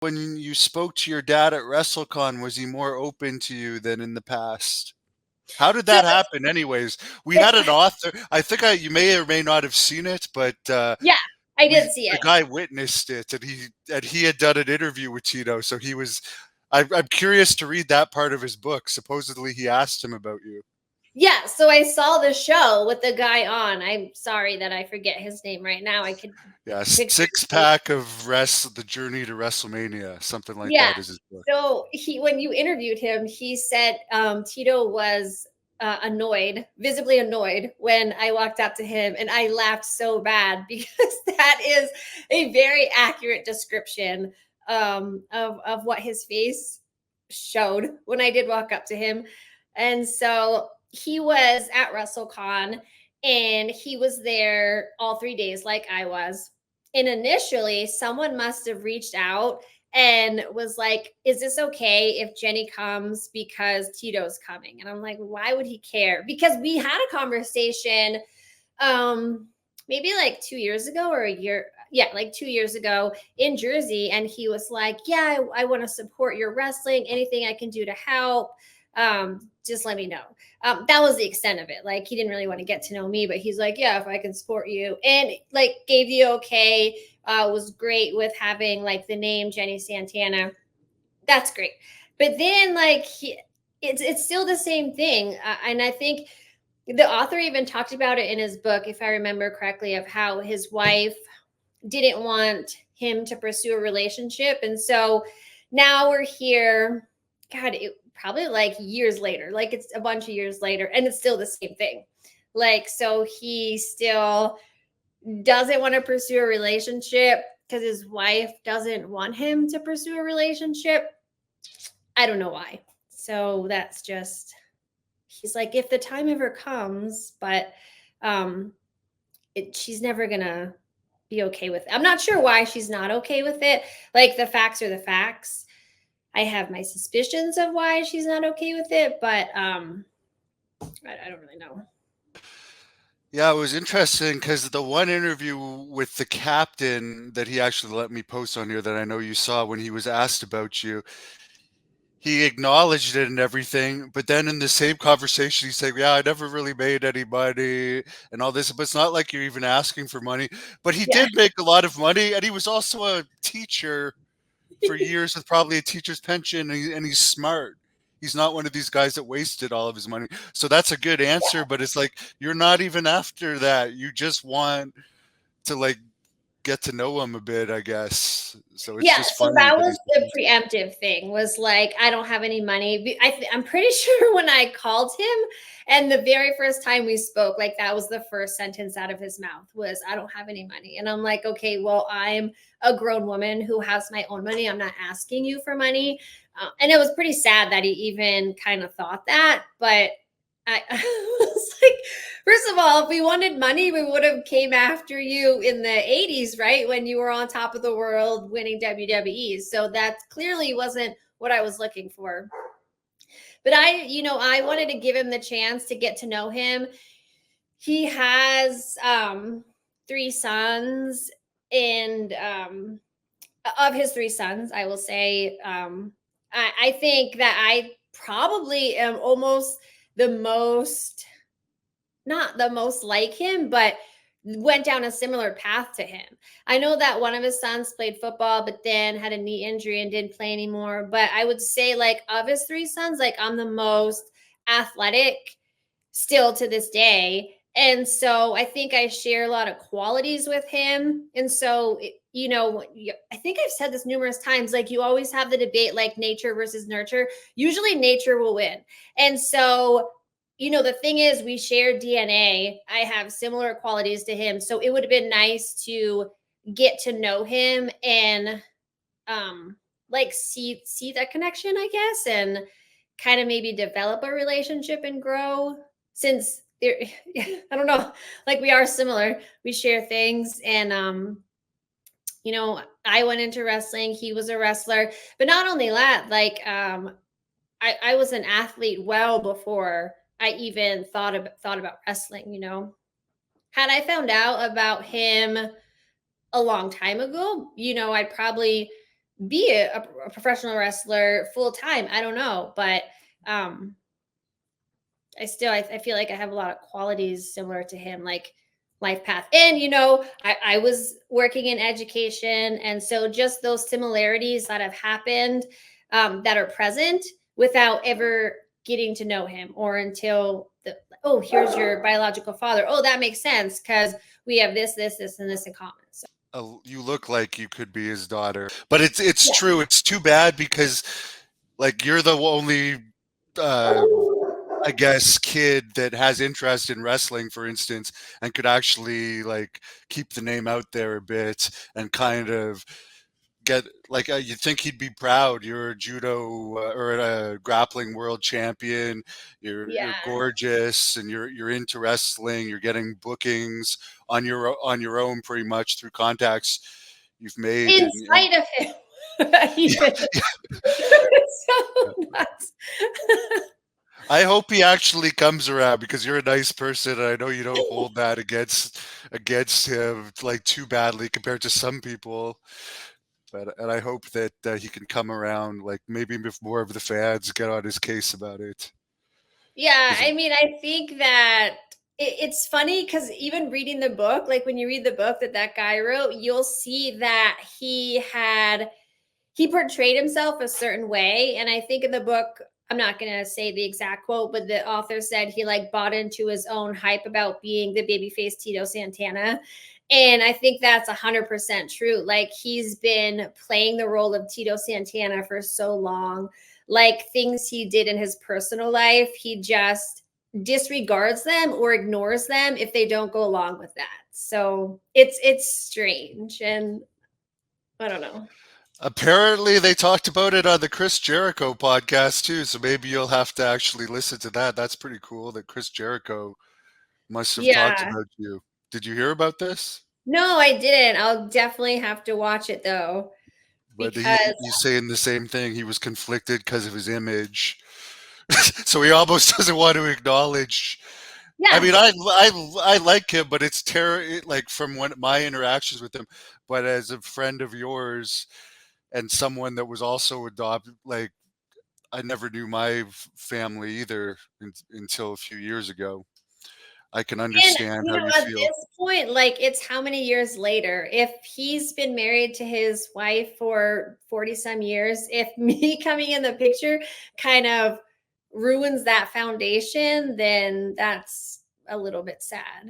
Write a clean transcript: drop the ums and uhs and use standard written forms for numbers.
When you spoke to your dad at WrestleCon, was he more open to you than in the past? How did So that happen anyways? We had an author, I think you may or may not have seen it, but yeah, I we did see the it. guy witnessed it, and he had done an interview with Tito, so he was I'm curious to read that part of his book. Supposedly he asked him about you. Yeah, so I saw the show with the guy on. I'm sorry that I forget his name right now. I could Yeah, picture six his face. pack of the journey to WrestleMania, something like Yeah. that is his book. So when you interviewed him, he said Tito was annoyed, visibly annoyed, when I walked up to him, and I laughed so bad because that is a very accurate description of what his face showed when I did walk up to him. And so he was at WrestleCon, and he was there all 3 days, like I was. And initially, someone must have reached out and was like, "Is this okay if Jenni comes because Tito's coming?" And I'm like, "Why would he care?" Because we had a conversation um maybe like 2 years ago, or a year, yeah, like 2 years ago in Jersey, and he was like, "Yeah, I want to support your wrestling. Anything I can do to help, just let me know." That was the extent of it. Like, he didn't really want to get to know me, but he's like, "Yeah, if I can support you," and like gave the okay. Was great with having like the name Jenni Santana. That's great. But then like it's still the same thing, and I think the author even talked about it in his book, if I remember correctly, of how his wife didn't want him to pursue a relationship. And so now we're here, God, probably like years later, like it's a bunch of years later, and it's still the same thing. Like, so he still doesn't want to pursue a relationship because his wife doesn't want him to pursue a relationship. I don't know why. So that's just, he's like, if the time ever comes, but um she's never gonna be okay with it. I'm not sure why she's not okay with it. Like, the facts are the facts. I have my suspicions of why she's not okay with it, but I don't really know. Yeah, it was interesting because the one interview with the captain that he actually let me post on here that I know you saw, when he was asked about you, he acknowledged it and everything, but then in the same conversation, he said, "Yeah, I never really made any money and all this, but it's not like you're even asking for money." But he Yeah. did make a lot of money, and he was also a teacher for years with probably a teacher's pension, and he's smart. He's not one of these guys that wasted all of his money. So that's a good answer, but it's like you're not even after that. You just want to like get to know him a bit, I guess. So it's Yeah, just so funny that that was he's the preemptive thing, was like, I don't have any money. I'm pretty sure when I called him, and the very first time we spoke, like, that was the first sentence out of his mouth was, "I don't have any money." And I'm like, "Okay, well, I'm a grown woman who has my own money. I'm not asking you for money." And it was pretty sad that he even kind of thought that. But I was like, first of all, if we wanted money, we would have came after you in the 80s, right? When you were on top of the world winning WWE. So that clearly wasn't what I was looking for. But I wanted to give him the chance to get to know him. He has three sons, and of his three sons, I will say, I think that I probably am almost the most, not the most like him, but went down a similar path to him. I know that one of his sons played football, but then had a knee injury and didn't play anymore. But I would say, like, of his three sons, like, I'm the most athletic still to this day. And so I think I share a lot of qualities with him. And so, I think I've said this numerous times, like, you always have the debate, like, nature versus nurture. Usually nature will win. And so, the thing is, we share DNA. I have similar qualities to him. So it would have been nice to get to know him and like see that connection, I guess, and kind of maybe develop a relationship and grow, since there I don't know, like, we are similar. We share things, and I went into wrestling, he was a wrestler. But not only that, like, I was an athlete well before I even thought about wrestling. Had I found out about him a long time ago, I probably be a professional wrestler full time. I don't know, but um, I feel like I have a lot of qualities similar to him, like life path. And I was working in education, and so just those similarities that have happened, that are present without ever getting to know him, or until oh, here's your biological father. Oh, that makes sense because we have this, and this in common. So You look like you could be his daughter, but it's yeah. true. It's too bad because like you're the only uh I guess kid that has interest in wrestling, for instance, and could actually like keep the name out there a bit and kind of get like you think he'd be proud. You're a judo or a grappling world champion. You're Yeah. gorgeous and you're into wrestling. You're getting bookings on your own pretty much through contacts you've made In and spite of him. Even. yeah, It's yeah. so nuts. I hope he actually comes around because you're a nice person and I know you don't hold that against him like too badly compared to some people. But and I hope that he can come around, like maybe if more of the fans get on his case about it. Yeah, 'Cause I mean, I think that it's funny because even reading the book, like when you read the book that guy wrote, you'll see that he portrayed himself a certain way. And I think in the book, I'm not going to say the exact quote, but the author said he like bought into his own hype about being the babyface Tito Santana. And I think that's 100% true. Like he's been playing the role of Tito Santana for so long. Like things he did in his personal life, he just disregards them or ignores them if they don't go along with that. So it's strange, and I don't know. apparently they talked about it on the Chris Jericho podcast too, so maybe you'll have to actually listen to that. That's pretty cool that Chris Jericho must have talked Yeah. about you. Did you hear about this? No, I didn't. I'll definitely have to watch it though, But because he's saying the same thing. He was conflicted because of his image, so he almost doesn't want to acknowledge. I yeah. mean, I like him, but it's like from my interactions with him. But as a friend of yours and someone that was also adopted, like I never knew my family either until a few years ago. I can And understand how you at feel. this point, like it's how many years later? If he's been married to his wife for 40 some years, if me coming in the picture kind of ruins that foundation, then that's a little bit sad.